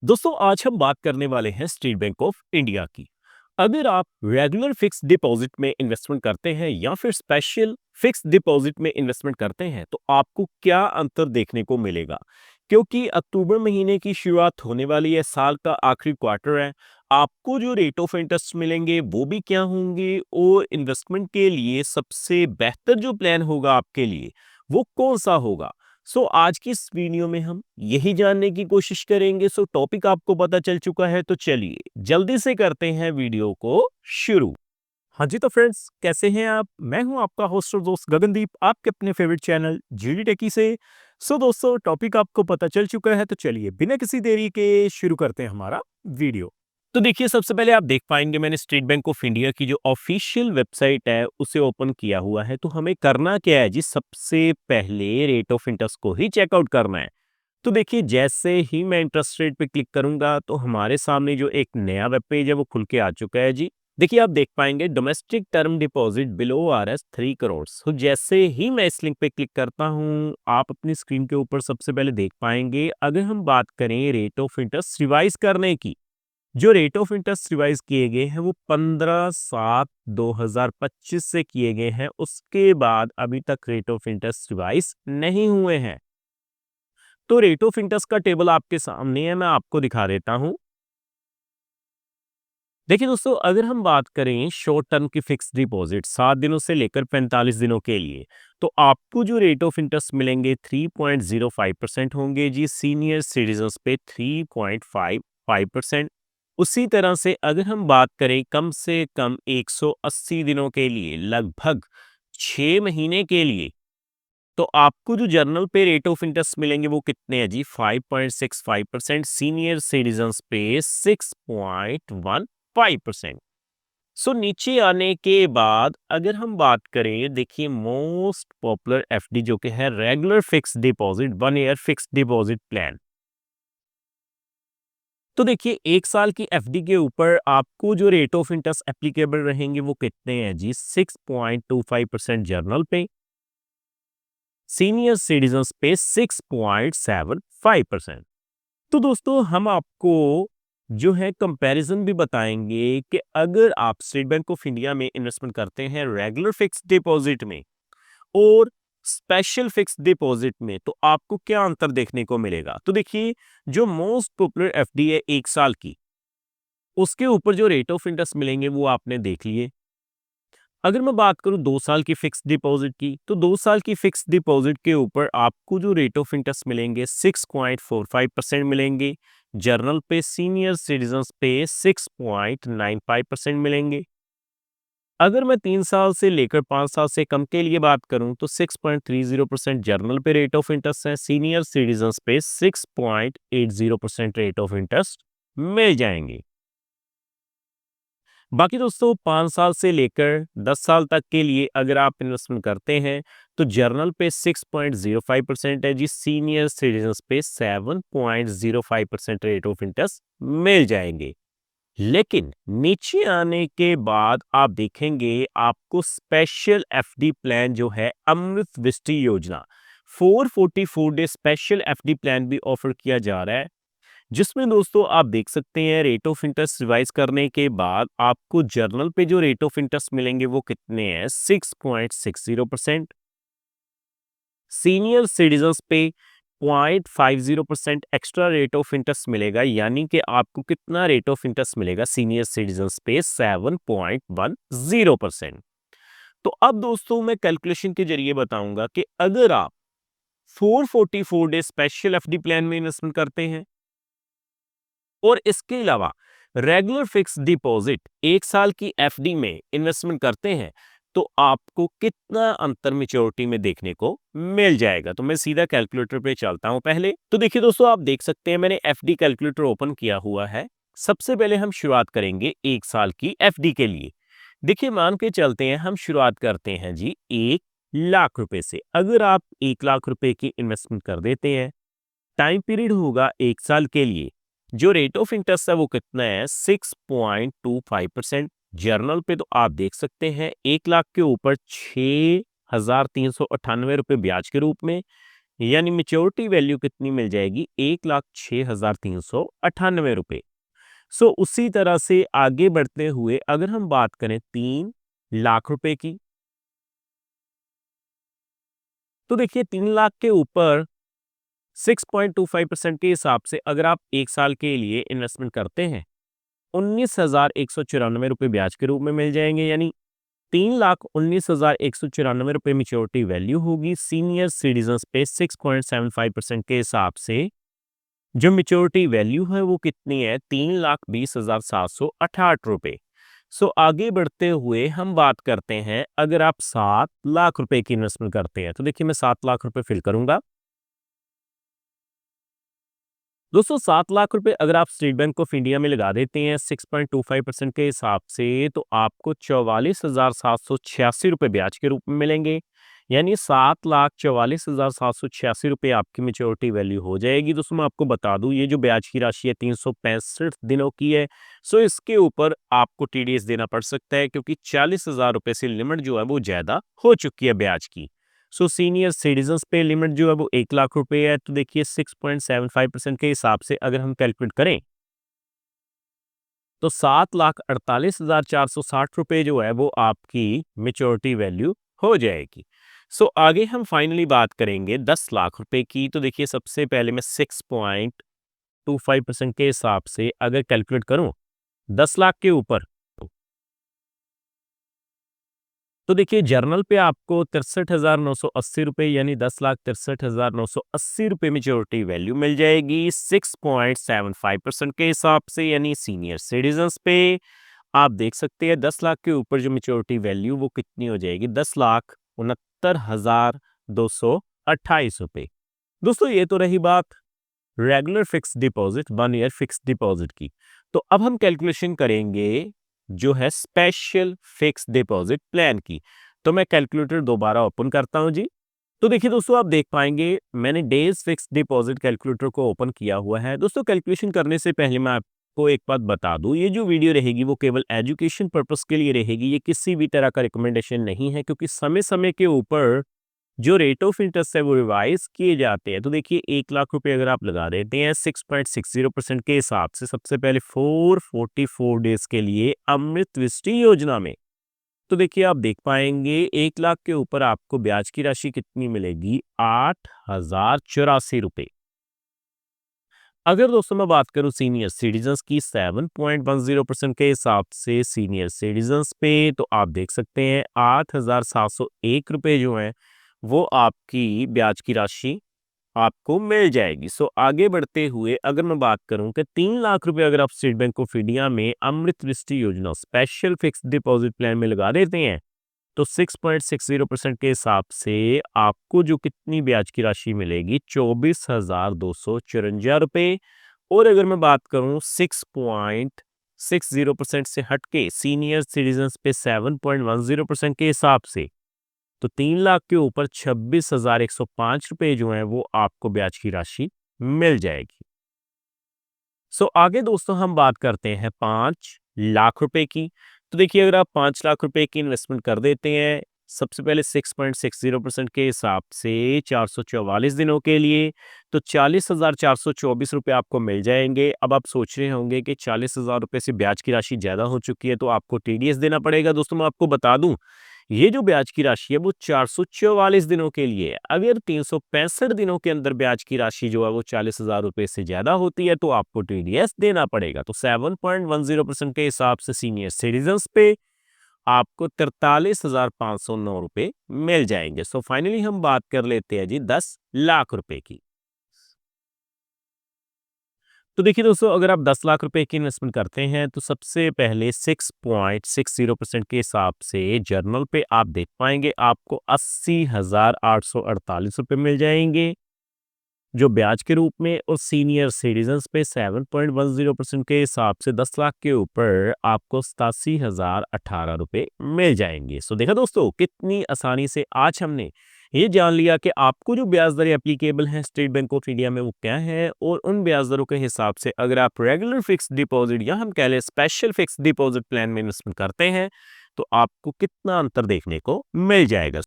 दोस्तों आज हम बात करने वाले हैं स्टेट बैंक ऑफ इंडिया की। अगर आप रेगुलर फिक्स डिपॉजिट में इन्वेस्टमेंट करते हैं या फिर स्पेशल फिक्स डिपॉजिट में इन्वेस्टमेंट करते हैं तो आपको क्या अंतर देखने को मिलेगा, क्योंकि अक्टूबर महीने की शुरुआत होने वाली है, साल का आखिरी क्वार्टर है। आपको जो रेट ऑफ इंटरेस्ट मिलेंगे वो भी क्या होंगे और इन्वेस्टमेंट के लिए सबसे बेहतर जो प्लान होगा आपके लिए वो कौन सा होगा। आज की इस वीडियो में हम यही जानने की कोशिश करेंगे। टॉपिक आपको पता चल चुका है, तो चलिए जल्दी से करते हैं वीडियो को शुरू। हाँ जी, तो फ्रेंड्स कैसे हैं आप? मैं हूं आपका होस्ट और दोस्त गगनदीप, आपके अपने फेवरेट चैनल जीडी टेकी से। दोस्तों टॉपिक आपको पता चल चुका है, तो चलिए बिना किसी देरी के शुरू करते हैं हमारा वीडियो। तो देखिए, सबसे पहले आप देख पाएंगे मैंने स्टेट बैंक ऑफ इंडिया की जो ऑफिशियल वेबसाइट है उसे ओपन किया हुआ है। तो हमें करना क्या है जी, सबसे पहले रेट ऑफ इंटरेस्ट को ही चेकआउट करना है। तो देखिए, जैसे ही मैं इंटरेस्ट रेट पे क्लिक करूंगा तो हमारे सामने जो एक नया वेब पेज है वो खुल के आ चुका है जी। देखिए, आप देख पाएंगे domestic term deposit below RS 3 crore. जैसे ही मैं इस लिंक पे क्लिक करता हूं, आप अपनी स्क्रीन के ऊपर सबसे पहले देख पाएंगे, अगर हम बात करें रेट ऑफ इंटरेस्ट रिवाइज करने की, जो रेट ऑफ इंटरेस्ट रिवाइज किए गए हैं वो 15/7/2025 से किए गए हैं। उसके बाद अभी तक रेट ऑफ इंटरेस्ट रिवाइज नहीं हुए हैं। तो रेट ऑफ इंटरेस्ट का टेबल आपके सामने है, मैं आपको दिखा देता हूं। देखिए दोस्तों, अगर हम बात करें शॉर्ट टर्म की फिक्स डिपॉजिट 7 दिनों से लेकर 45 दिनों के लिए, तो आपको जो रेट ऑफ इंटरेस्ट मिलेंगे 3.05% होंगे जी। सीनियर सिटीजन्स पे 3.55%। उसी तरह से अगर हम बात करें कम से कम 180 दिनों के लिए, लगभग 6 महीने के लिए, तो आपको जो जर्नल पे रेट ऑफ इंटरेस्ट मिलेंगे वो कितने हैं जी? 5.65%। सीनियर सिटीजन्स पे 6.15%। नीचे आने के बाद अगर हम बात करें, देखिए मोस्ट पॉपुलर एफडी जो कि है regular fix deposit 1 year fix deposit plan. तो देखिए, 1 साल की एफडी के ऊपर आपको जो रेट ऑफ इंटरेस्ट एप्लीकेबल रहेंगे वो कितने हैं जी? 6.25% जर्नल पे, सीनियर सिटीजन्स पे 6.75%। तो दोस्तों हम आपको जो है कंपैरिजन भी बताएंगे कि अगर आप स्टेट बैंक ऑफ इंडिया में इन्वेस्टमेंट करते हैं रेगुलर फिक्स डिपॉजिट में और स्पेशल फिक्स डिपॉजिट में, तो आपको क्या अंतर देखने को मिलेगा। तो देखिए, जो मोस्ट पॉपुलर एफडी है 1 साल की, उसके ऊपर जो रेट ऑफ इंटरेस्ट मिलेंगे वो आपने देख लिए। अगर मैं बात करूं 2 साल की फिक्स डिपॉजिट की, तो 2 साल की फिक्स डिपॉजिट के ऊपर आपको जो रेट ऑफ इंटरेस्ट मिलेंगे 6.45% मिलेंगे। जर्नल पे, सीनियर सिटीजन्स पे 6.95% मिलेंगे। अगर मैं 3 साल से लेकर 5 साल से कम के लिए बात करूं तो 6.30% जर्नल पे रेट ऑफ इंटरेस्ट है। सीनियर सिटीजन्स पे 6.80% रेट ऑफ इंटरेस्ट मिल जाएंगे। बाकी दोस्तों 5 साल से लेकर 10 साल तक के लिए अगर आप इन्वेस्टमेंट करते हैं तो जर्नल पे 6.05% है जी। सीनियर सिटीजन्स पे 7.05% रेट ऑफ इंटरेस्ट मिल जाएंगे। लेकिन नीचे आने के बाद आप देखेंगे आपको स्पेशल एफडी प्लान जो है अमृत दृष्टि योजना 444 डे स्पेशल एफडी प्लान भी ऑफर किया जा रहा है, जिसमें दोस्तों आप देख सकते हैं रेट ऑफ इंटरेस्ट रिवाइज करने के बाद आपको जर्नल पे जो रेट ऑफ इंटरेस्ट मिलेंगे वो कितने हैं? 6.60%। सीनियर सिटीजन्स पे 0.50% एक्स्ट्रा रेट ऑफ इंटरेस्ट मिलेगा, यानी कि आपको कितना रेट ऑफ इंटरेस्ट मिलेगा सीनियर सिटीजन्स पे? 7.10%। तो अब दोस्तों मैं कैलकुलेशन के जरिए बताऊंगा कि अगर आप 444 डे स्पेशल एफडी प्लान में इन्वेस्टमेंट करते हैं और इसके अलावा रेगुलर फिक्स डिपॉजिट 1 साल की एफडी में इन्वेस्टमेंट करते हैं, तो आपको कितना अंतर मैच्योरिटी में देखने को मिल जाएगा। तो मैं सीधा कैलकुलेटर पे चलता हूं पहले। तो देखिए दोस्तों, आप देख सकते हैं मैंने एफडी कैलकुलेटर ओपन किया हुआ है। सबसे पहले हम शुरुआत करेंगे 1 साल की एफडी के लिए। देखिए, मान के चलते हैं हम शुरुआत करते हैं जी 1 लाख रुपए से। अगर आप 1 लाख रुपए की इन्वेस्टमेंट कर देते हैं, टाइम पीरियड होगा 1 साल के लिए, जो रेट ऑफ इंटरेस्ट है वो कितना है? 6.25%। जर्नल पे तो आप देख सकते हैं 1 लाख के ऊपर 6,398 रुपए ब्याज के रूप में, यानी मेच्योरिटी वैल्यू कितनी मिल जाएगी? 1,06,398 रुपए। सो उसी तरह से आगे बढ़ते हुए अगर हम बात करें 3 लाख रुपए की, तो देखिए 3 लाख के ऊपर 6.25% के हिसाब से अगर आप 1 साल के लिए इन्वेस्टमेंट करते हैं, 19,194 रुपए ब्याज के रूप में मिल जाएंगे। यानी 3,19,194 रुपए मेच्योरिटी वैल्यू होगी। सीनियर सिटीजन्स पे 6.75% के हिसाब से जो मेच्योरिटी वैल्यू है वो कितनी है? 3,20,768 रुपए। सो आगे बढ़ते हुए हम बात करते हैं, अगर आप 7 लाख रुपए की इन्वेस्टमेंट करते हैं, तो देखिए मैं 7 लाख रुपए फिल करूंगा। दोस्तों 7 लाख रुपए अगर आप स्टेट बैंक ऑफ इंडिया में लगा देते हैं 6.25% के हिसाब से, तो आपको 44,786 रुपए ब्याज के रूप में मिलेंगे। यानी 7,44,786 रुपए आपकी मेच्योरिटी वैल्यू हो जाएगी। दोस्तों मैं आपको बता दूं, ये जो ब्याज की राशि है 365 दिनों की है। सो इसके ऊपर आपको टीडीएस देना पड़ सकता है, क्योंकि 40,000 रुपए से लिमिट जो है वो ज्यादा हो चुकी है ब्याज की। सो सीनियर सिटीजन्स पे लिमिट जो है वो 1 लाख रुपए है। तो देखिए 6.75% के हिसाब से अगर हम कैलकुलेट करें, तो 7,48,460 रुपए जो है वो आपकी मेच्योरिटी वैल्यू हो जाएगी। सो आगे हम फाइनली बात करेंगे 10 लाख रुपए की। तो देखिए सबसे पहले मैं 6.25% के हिसाब से अगर कैलकुलेट करूं 10 लाख के ऊपर, तो देखिए जर्नल पे आपको 63,980 रुपए यानी 10,63,980 रुपए मेच्योरिटी वैल्यू मिल जाएगी 6.75% के हिसाब से। यानी सीनियर सिटीजन्स पे आप देख सकते हैं 10 लाख के ऊपर जो मेच्योरिटी वैल्यू वो कितनी हो जाएगी? 10,69,228 रुपए। दोस्तों ये तो रही बात regular fix deposit, 1 year fix deposit की। तो अब हम कैलकुलेशन करेंगे जो है स्पेशल फिक्स डिपॉजिट प्लान की। तो मैं कैलकुलेटर दोबारा ओपन करता हूं जी। तो देखिए दोस्तों आप देख पाएंगे मैंने डेज फिक्स डिपॉजिट कैलकुलेटर को ओपन किया हुआ है। दोस्तों कैलकुलेशन करने से पहले मैं आपको एक बात बता दूं, ये जो वीडियो रहेगी वो केवल एजुकेशन पर्पस के लिए रहेगी। ये किसी भी तरह का रिकमेंडेशन नहीं है, क्योंकि समय समय के ऊपर जो रेट ऑफ इंटरेस्ट है वो रिवाइज किए जाते हैं। तो देखिए 1 लाख रुपए अगर आप लगा देते हैं 6.60% के हिसाब से, सबसे पहले 444 डेज के लिए अमृत दृष्टि योजना में, तो देखिए आप देख पाएंगे 1 लाख के ऊपर आपको ब्याज की राशि कितनी मिलेगी? 8,084 रुपए। अगर दोस्तों मैं बात करूं सीनियर सिटीजन्स की 7.10% के हिसाब से सीनियर सिटीजन्स पे, तो आप देख सकते हैं 8,701 रुपए जो है वो आपकी ब्याज की राशि आपको मिल जाएगी। सो आगे बढ़ते हुए अगर मैं बात करूं कि 3 लाख रुपए अगर आप स्टेट बैंक ऑफ इंडिया में अमृत दृष्टि योजना स्पेशल फिक्स डिपॉजिट प्लान में लगा देते हैं, तो 6.60% के हिसाब से आपको जो कितनी ब्याज की राशि मिलेगी? 24,254 रुपए। और अगर मैं बात करूं 6.60% से हटके सीनियर सिटीजन्स पे 7.10% के हिसाब से, तो 3 लाख के ऊपर 26,105 रुपए जो है वो आपको ब्याज की राशि मिल जाएगी। सो आगे दोस्तों हम बात करते हैं 5 लाख रुपए की। तो देखिए अगर आप 5 लाख रुपए की इन्वेस्टमेंट कर देते हैं, सबसे पहले 6.60% के हिसाब से 444 दिनों के लिए, तो 40,424 रुपए आपको मिल जाएंगे। अब आप सोच रहे होंगे कि 40,000 रुपए से ब्याज की राशि ज्यादा हो चुकी है तो आपको टीडीएस देना पड़ेगा। दोस्तों मैं आपको बता दूं, ये जो ब्याज की राशि है वो 444 दिनों के लिए है। अगर 365 दिनों के अंदर ब्याज की राशि जो है वो 40,000 रुपए से ज्यादा होती है तो आपको टीडीएस देना पड़ेगा। तो 7.10% के हिसाब से सीनियर सिटीजन्स पे आपको 43,509 रुपए मिल जाएंगे। सो फाइनली हम बात कर लेते हैं जी 10 लाख रुपए की। तो देखिए दोस्तों अगर आप 10 लाख रुपए की इन्वेस्टमेंट करते हैं, तो सबसे पहले 6.60% के हिसाब से जर्नल पे आप देख पाएंगे आपको 80,848 रुपए मिल जाएंगे जो ब्याज के रूप में। और सीनियर सिटीजन्स पे 7.10% के हिसाब से 10 लाख के ऊपर आपको 87,018 रुपए मिल जाएंगे। सो देखा दोस्तों कितनी आसानी से आज हमने ये जान लिया कि आपको जो ब्याज दरें एप्लीकेबल हैं स्टेट बैंक ऑफ इंडिया में वो क्या है, और उन ब्याज दरों के हिसाब से अगर आप रेगुलर फिक्स डिपॉजिट या हम कह लें स्पेशल फिक्स डिपॉजिट प्लान में इन्वेस्टमेंट करते हैं तो आपको कितना अंतर देखने को मिल जाएगा।